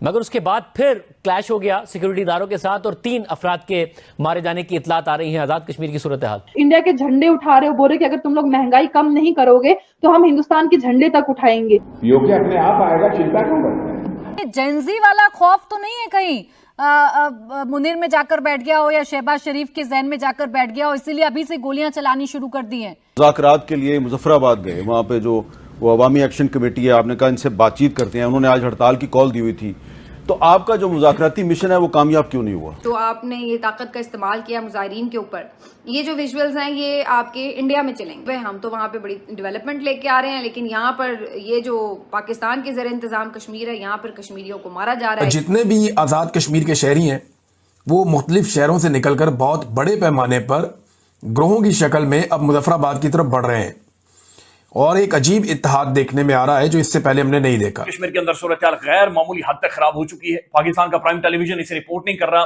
मगर उसके बाद फिर क्लैश हो गया सिक्योरिटी इदारों के साथ और 3 अफराद के मारे जाने की इतलात आ रही है। आजाद कश्मीर की सूरत हाल। इंडिया के झंडे उठा रहे हो, बोल रहे कि अगर तुम लोग महंगाई कम नहीं करोगे तो हम हिंदुस्तान के झंडे तक उठाएंगे। पीओके अपने आप आएगा, चिंता क्यों करते हैं? जेंजी वाला खौफ तो नहीं है कहीं मुनीर में जाकर बैठ गया हो या शहबाज शरीफ के जहन में जाकर बैठ गया हो, इसीलिए अभी से गोलियां चलानी शुरू कर दी हैं। मुज़ाकरात के लिए मुजफ्फराबाद गए, वहां पे जो वो अवामी एक्शन कमेटी है, आपने कहा इनसे बातचीत करते हैं, उन्होंने आज हड़ताल की कॉल दी हुई थी, तो आपका जो मुज़ाकराती मिशन है वो कामयाब क्यों नहीं हुआ? तो आपने ये ताकत का इस्तेमाल किया मुजाहिरीन के ऊपर। ये जो विजुअल्स हैं ये आपके इंडिया में चलेंगे। हम तो वहाँ पे बड़ी डेवलपमेंट लेके आ रहे हैं, लेकिन यहाँ पर ये जो पाकिस्तान के ज़र इंतजाम कश्मीर है, यहाँ पर कश्मीरियों को मारा जा रहा है। जितने भी आज़ाद कश्मीर के शहरी हैं वो मुख्तलिफ शहरों से निकलकर बहुत बड़े पैमाने पर ग्रोहों की शक्ल में अब मुजफ्फराबाद की तरफ बढ़ रहे हैं और एक अजीब इत्तेहाद देखने में आ रहा है जो इससे पहले हमने नहीं देखा। कश्मीर के अंदर सूरत हाल गैर मामूली हद तक खराब हो चुकी है। पाकिस्तान का प्राइम टेलीविजन इसे रिपोर्ट नहीं कर रहा,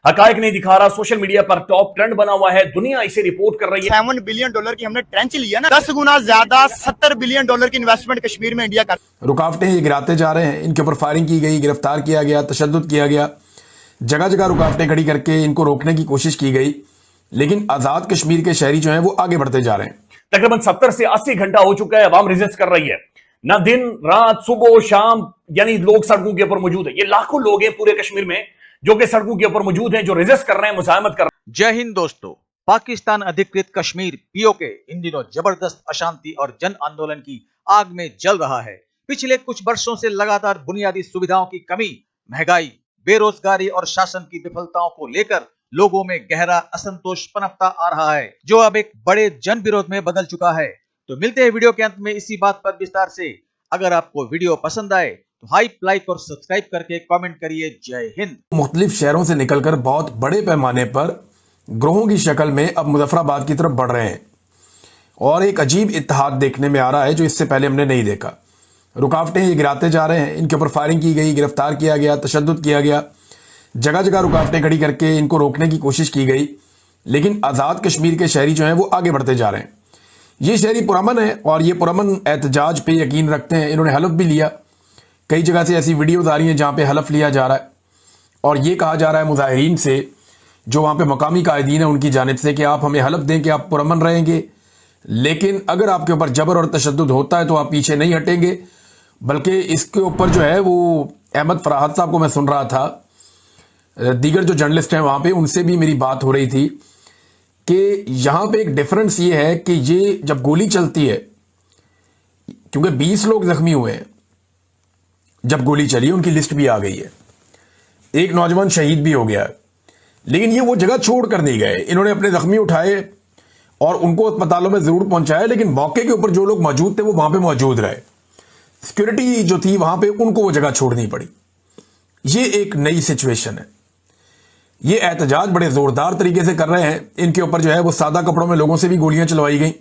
हकायक नहीं दिखा रहा, सोशल मीडिया पर टॉप ट्रेंड बना हुआ है, दुनिया इसे रिपोर्ट कर रही है। $7 बिलियन की हमने ट्रेंच लिया ना, 10 गुना ज्यादा $70 बिलियन की इन्वेस्टमेंट कश्मीर में इंडिया का। रुकावटें ये गिराते जा रहे हैं, इनके ऊपर फायरिंग की गई, गिरफ्तार किया गया, तशद्दुद किया गया, जगह जगह रुकावटें खड़ी करके इनको रोकने की कोशिश की गई, लेकिन आजाद कश्मीर के शहरी जो हैं वो आगे बढ़ते जा रहे हैं। तकरीबन 70 से 80 घंटा हो चुका है, अवाम रेजिस्ट कर रही है, ना दिन रात सुबह शाम, यानी लोग सड़कों के ऊपर मौजूद है। ये लाखों लोग हैं पूरे कश्मीर में जो कि सड़कों के ऊपर मौजूद हैं, जो रेजिस्ट कर रहे हैं, मुजाहिमत कर रहे हैं। जय हिंद दोस्तों। पाकिस्तान अधिकृत कश्मीर पीओके इन दिनों जबरदस्त अशांति और जन आंदोलन की आग में जल रहा है। पिछले कुछ वर्षों से लगातार बुनियादी सुविधाओं की कमी, महंगाई, बेरोजगारी और शासन की विफलताओं को लेकर लोगों में गहरा असंतोष पनपता आ रहा है, जो अब एक बड़े जन विरोध में बदल चुका है। तो मिलते हैं वीडियो के अंत में इसी बात पर विस्तार से। अगर आपको वीडियो पसंद आए तो हाइप, लाइक और सब्सक्राइब करके कमेंट करिए। जय हिंद। मुख्तलिफ शहरों से निकलकर बहुत बड़े पैमाने पर ग्रोहों की शक्ल में अब मुजफ्फराबाद की तरफ बढ़ रहे हैं और एक अजीब इत्तेहाद देखने में आ रहा है जो इससे पहले हमने नहीं देखा। रुकावटें ये गिराते जा रहे हैं, इनके ऊपर फायरिंग की गई, गिरफ्तार किया गया, तशद्दुद किया गया, जगह जगह रुकावटें खड़ी करके इनको रोकने की कोशिश की गई, लेकिन आज़ाद कश्मीर के शहरी जो हैं वो आगे बढ़ते जा रहे हैं। ये शहरी पुरअमन है और ये पुरअमन एहतजाज पे यकीन रखते हैं। इन्होंने हलफ भी लिया, कई जगह से ऐसी वीडियोज आ रही हैं जहाँ पे हलफ लिया जा रहा है और ये कहा जा रहा है मुजाहिरीन से, जो वहाँ पे मकामी कायदीन है उनकी जानिब से, कि आप हमें हलफ दें कि आप पुरअमन रहेंगे, लेकिन अगर आपके ऊपर जबर और तशद्दुद होता है तो आप पीछे नहीं हटेंगे। बल्कि इसके ऊपर जो है वो अहमद फराहत साहब को मैं सुन रहा था, दीगर जो जर्नलिस्ट हैं वहां पे उनसे भी मेरी बात हो रही थी कि यहां पे एक डिफरेंस ये है कि ये जब गोली चलती है, क्योंकि 20 लोग जख्मी हुए हैं जब गोली चली, उनकी लिस्ट भी आ गई है, एक नौजवान शहीद भी हो गया है, लेकिन ये वो जगह छोड़ कर नहीं गए। इन्होंने अपने जख्मी उठाए और उनको अस्पतालों में जरूर पहुंचाया, लेकिन मौके के ऊपर जो लोग मौजूद थे वो वहां पे मौजूद रहे। सिक्योरिटी जो थी वहां पे उनको वो जगह छोड़नी पड़ी। ये एक नई सिचुएशन है। ये एहतजाज बड़े जोरदार तरीके से कर रहे हैं। इनके ऊपर जो है वो सादा कपड़ों में लोगों से भी गोलियां चलवाई गई।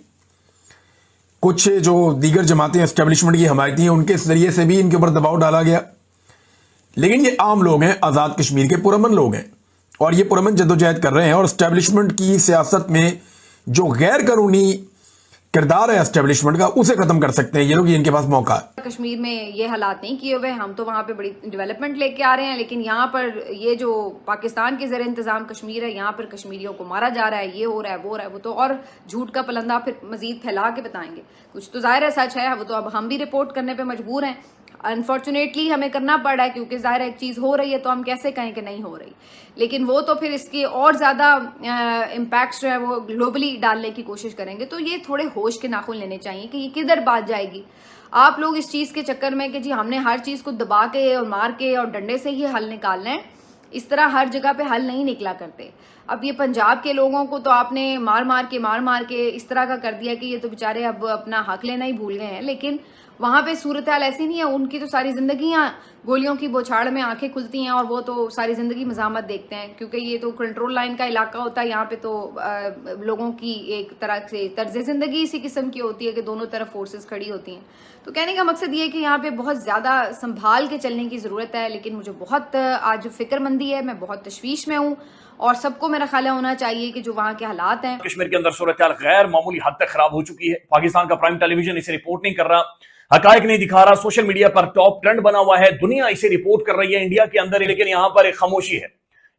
कुछ जो दीगर जमातें एस्टेब्लिशमेंट की हमायती हैं उनके जरिए से भी इनके ऊपर दबाव डाला गया, लेकिन ये आम लोग हैं, आजाद कश्मीर के पुरअमन लोग हैं और ये पुरअमन जद्दोजहद कर रहे हैं और एस्टेब्लिशमेंट की सियासत में जो गैर कानूनी किरदार है एस्टेब्लिशमेंट का, उसे खत्म कर सकते हैं ये लोग। ये इनके पास मौका है। कश्मीर में ये हालात नहीं किए हुए, हम तो वहाँ पे बड़ी डेवलपमेंट लेके आ रहे हैं, लेकिन यहाँ पर ये जो पाकिस्तान के ज़र इंतजाम कश्मीर है, यहाँ पर कश्मीरियों को मारा जा रहा है, ये हो रहा है, वो हो रहा है, वो तो और झूठ का पलंदा फिर मजीद फैला के बताएंगे। कुछ तो जाहिर है सच है, वो तो अब हम भी रिपोर्ट करने पर मजबूर हैं। अनफॉर्चुनेटली हमें करना पड़ रहा है, क्योंकि जाहिर एक चीज़ हो रही है तो हम कैसे कहें कि नहीं हो रही, लेकिन वो तो फिर इसके और ज़्यादा इम्पैक्ट्स जो है वो ग्लोबली डालने की कोशिश करेंगे। तो ये थोड़े होश के नाखून लेने चाहिए कि ये किधर बात जाएगी। आप लोग इस चीज़ के चक्कर में कि जी हमने हर चीज़ को दबा के और मार के और डंडे से ही हल निकालना है, इस तरह हर जगह पे हल नहीं निकला करते। अब ये पंजाब के लोगों को तो आपने मार मार के इस तरह का कर दिया कि ये तो बेचारे अब अपना हक लेना ही भूल गए हैं, लेकिन वहाँ पे सूरत हाल ऐसी नहीं है। उनकी तो सारी जिंदगियाँ गोलियों की बौछार में आंखें खुलती हैं और वो तो सारी जिंदगी मज़ामत देखते हैं, क्योंकि ये तो कंट्रोल लाइन का इलाका होता है। यहाँ पे तो लोगों की एक तरह से तर्ज ज़िंदगी इसी किस्म की होती है कि दोनों तरफ फोर्सेस खड़ी होती हैं। तो कहने का मकसद ये है कि यहाँ पे बहुत ज़्यादा संभाल के चलने की ज़रूरत है, लेकिन मुझे बहुत आज फिक्रमंदी है, मैं बहुत तशवीश में हूँ और सबको मेरा ख्याल है होना चाहिए कि जो वहाँ के हालात हैं, कश्मीर के अंदर सूरत हाल गैर मामूली हद तक खराब हो चुकी है। पाकिस्तान का प्राइम टेलीविजन इसे रिपोर्ट नहीं कर रहा, हकायक नहीं दिखा रहा, सोशल मीडिया पर टॉप ट्रेंड बना हुआ है, दुनिया इसे रिपोर्ट कर रही है इंडिया के अंदर, लेकिन यहां पर एक खामोशी है,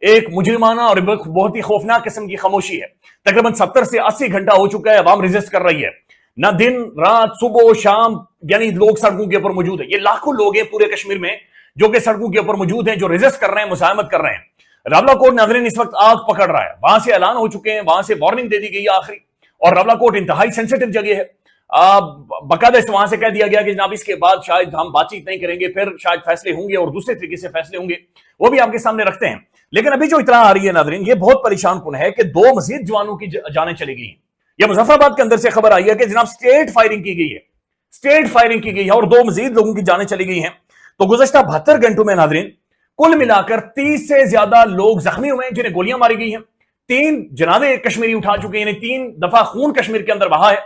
एक मुजरिमाना और बहुत ही खौफनाक किस्म की खामोशी है। तकरीबन 70 से 80 घंटा हो चुका है, अवाम रेजिस्ट कर रही है, ना दिन रात सुबह शाम, यानी लोग सड़कों के ऊपर मौजूद है। ये लाखों लोग हैं पूरे कश्मीर में जो कि सड़कों के ऊपर मौजूद हैं, जो रेजिस्ट कर रहे हैं, मुजाहमत कर रहे हैं। रावलाकोट नाज़रीन इस वक्त आग पकड़ रहा है, वहां से ऐलान हो चुके हैं, वहां से वार्निंग दे दी गई है आखिरी, और रावलाकोट इंतहाई सेंसिटिव जगह है। बाकायदा वहां से कह दिया गया कि जनाब इसके बाद शायद हम बातचीत नहीं करेंगे, फिर शायद फैसले होंगे और दूसरे तरीके से फैसले होंगे, वो भी आपके सामने रखते हैं। लेकिन अभी जो इतला आ रही है नाज़रीन, ये बहुत परेशान कुन है कि 2 मजीद जवानों की जानें चली गई हैं। यह मुजफ्फराबाद के अंदर से खबर आई है कि जनाब स्टेट फायरिंग की गई है, स्टेट फायरिंग की गई है और 2 मजीद लोगों की जानें चली गई हैं। तो गुज़श्ता 72 घंटों में नाज़रीन कुल मिलाकर 30 से ज्यादा लोग जख्मी हुए हैं जिन्हें गोलियां मारी गई हैं। 3 जनाजे कश्मीरी उठा चुके हैं, यानी 3 दफा खून कश्मीर के अंदर बहा है,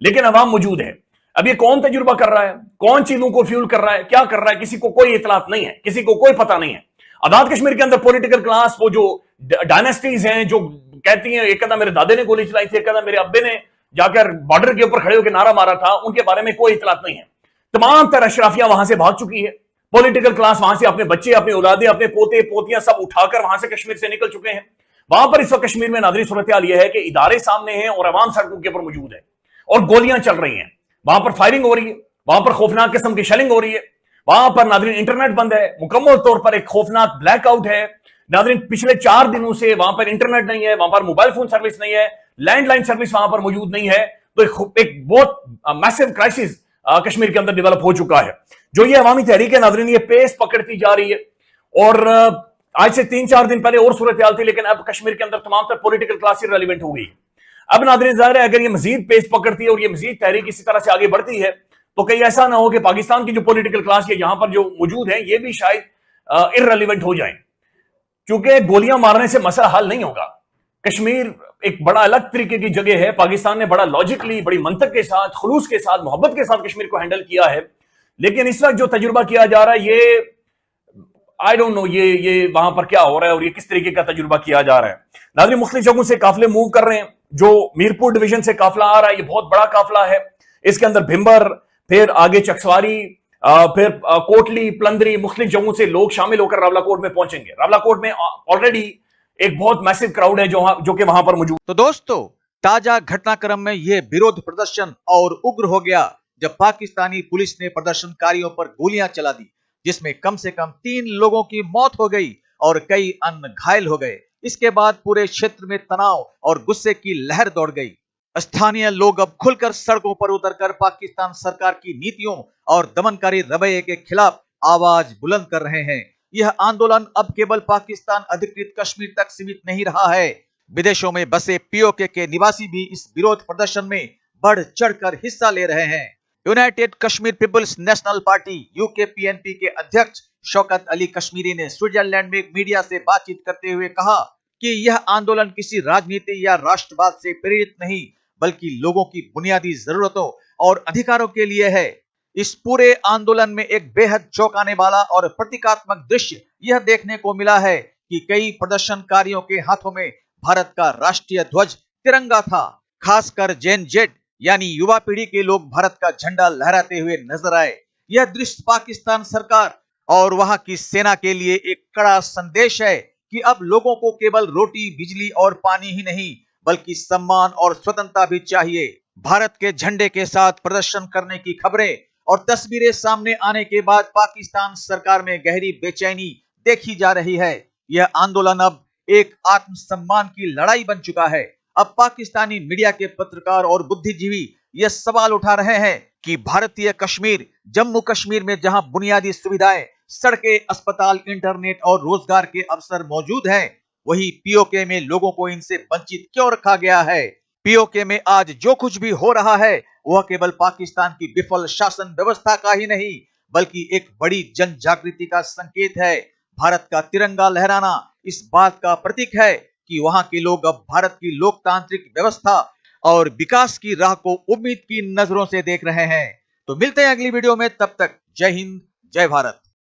लेकिन अवाम मौजूद है। अब ये कौन तजुर्बा कर रहा है, कौन चीजों को फ्यूल कर रहा है, क्या कर रहा है, किसी को कोई इतलात नहीं है, किसी को कोई पता नहीं है। आजाद कश्मीर के अंदर पॉलिटिकल क्लास, वो जो डायनेस्टीज हैं जो कहती हैं एक कदा मेरे दादे ने गोली चलाई थी, एक कदा मेरे अब्बे ने जाकर बॉर्डर के ऊपर खड़े होकर नारा मारा था, उनके बारे में कोई इतलात नहीं है। तमाम तरह अशराफियां वहां से भाग चुकी है, पॉलिटिकल क्लास वहां से अपने बच्चे, अपने औलादे, अपने पोते पोतियां सब उठाकर वहां से कश्मीर से निकल चुके हैं। वहां पर इस वक्त कश्मीर में नाज़रीन सूरत हाल यह है कि इदारे सामने हैं और अवाम सड़कों के ऊपर मौजूद है और गोलियां चल रही हैं, वहां पर फायरिंग हो रही है, वहां पर खौफनाक किस्म की शेलिंग हो रही है, वहां पर नाज़रीन इंटरनेट बंद है, मुकम्मल तौर पर एक खौफनाक ब्लैकआउट है। नाज़रीन पिछले 4 दिनों से वहां पर इंटरनेट नहीं है, वहां पर मोबाइल फोन सर्विस नहीं है, लैंडलाइन सर्विस वहां पर मौजूद नहीं है। तो एक बहुत मैसिव क्राइसिस कश्मीर के अंदर डेवलप हो चुका है। जो ये अवामी तहरीक है नाज़रीन, ये पेस पकड़ती जा रही है और आज से 3-4 दिन पहले और सूरत हाल थी, लेकिन अब कश्मीर के अंदर तमाम तर पॉलिटिकल क्लास रेलिवेंट हो गई है। अब नाज़रीन ज़ाहिर है अगर ये मजीद पेस पकड़ती है और ये मजीद तहरीक इसी तरह से आगे बढ़ती है तो कहीं ऐसा ना हो कि पाकिस्तान की जो पॉलिटिकल क्लास है यहां पर जो मौजूद है ये भी शायद इररिलेवेंट हो जाए, क्योंकि गोलियां मारने से मसला हल नहीं होगा। कश्मीर एक बड़ा अलग तरीके की जगह है, पाकिस्तान ने बड़ा लॉजिकली, बड़ी मंतक के साथ, खुलूस के साथ, मोहब्बत के साथ कश्मीर को हैंडल किया है, लेकिन इस वक्त जो तजुर्बा किया जा रहा है ये आई डोंट नो ये वहां पर क्या हो रहा है और ये किस तरीके का तजुर्बा किया जा रहा है। नाज़रीन मुख्तलिफ जगहों से काफिले मूव कर रहे हैं, जो मीरपुर डिवीजन से काफिला आ रहा है ये बहुत बड़ा काफिला है, इसके अंदर भिंबर, फिर आगे चकसवारी, फिर कोटली, प्लंदरी, मुख्तलिफ जगहों से लोग शामिल होकर रावलाकोट में पहुंचेंगे। रावलाकोट में ऑलरेडी एक बहुत मैसिव क्राउड है जो कि वहां पर मौजूद। तो दोस्तों, ताजा घटनाक्रम में यह विरोध प्रदर्शन और उग्र हो गया जब पाकिस्तानी पुलिस ने प्रदर्शनकारियों पर गोलियां चला दी, जिसमें कम से कम 3 लोगों की मौत हो गई और कई अन्य घायल हो गए। इसके बाद पूरे क्षेत्र में तनाव और गुस्से की लहर दौड़ गई। स्थानीय लोग अब खुलकर सड़कों पर उतरकर पाकिस्तान सरकार की नीतियों और दमनकारी रवैये के खिलाफ आवाज बुलंद कर रहे हैं। यह आंदोलन अब केवल पाकिस्तान अधिकृत कश्मीर तक सीमित नहीं रहा है, विदेशों में बसे पीओके के निवासी भी इस विरोध प्रदर्शन में बढ़ चढ़कर हिस्सा ले रहे हैं। United Kashmir Peoples National Party UKPNP के अध्यक्ष शौकत अली कश्मीरी ने स्विट्जरलैंड में मीडिया से बातचीत करते हुए कहा कि यह आंदोलन किसी राजनीति या राष्ट्रवाद से प्रेरित नहीं, बल्कि लोगों की बुनियादी जरूरतों और अधिकारों के लिए है। इस पूरे आंदोलन में एक बेहद चौंकाने वाला और प्रतीकात्मक दृश्य यह देखने को मिला है कि कई प्रदर्शनकारियों के हाथों में भारत का राष्ट्रीय ध्वज तिरंगा था। खासकर जेन जेड यानी युवा पीढ़ी के लोग भारत का झंडा लहराते हुए नजर आए। यह दृश्य पाकिस्तान सरकार और वहां की सेना के लिए एक कड़ा संदेश है कि अब लोगों को केवल रोटी, बिजली और पानी ही नहीं, बल्कि सम्मान और स्वतंत्रता भी चाहिए। भारत के झंडे के साथ प्रदर्शन करने की खबरें और तस्वीरें सामने आने के बाद पाकिस्तान सरकार में गहरी बेचैनी देखी जा रही है। यह आंदोलन अब एक आत्मसम्मान की लड़ाई बन चुका है। अब पाकिस्तानी मीडिया के पत्रकार और बुद्धिजीवी यह सवाल उठा रहे हैं कि भारतीय कश्मीर, जम्मू कश्मीर में जहां बुनियादी सुविधाएं, सड़कें, अस्पताल, इंटरनेट और रोजगार के अवसर मौजूद हैं, वही पीओके में लोगों को इनसे वंचित क्यों रखा गया है। पीओके में आज जो कुछ भी हो रहा है वह केवल पाकिस्तान की विफल शासन व्यवस्था का ही नहीं, बल्कि एक बड़ी जन जागृति का संकेत है। भारत का तिरंगा लहराना इस बात का प्रतीक है कि वहां के लोग अब भारत की लोकतांत्रिक व्यवस्था और विकास की राह को उम्मीद की नजरों से देख रहे हैं। तो मिलते हैं अगली वीडियो में, तब तक जय हिंद, जय भारत।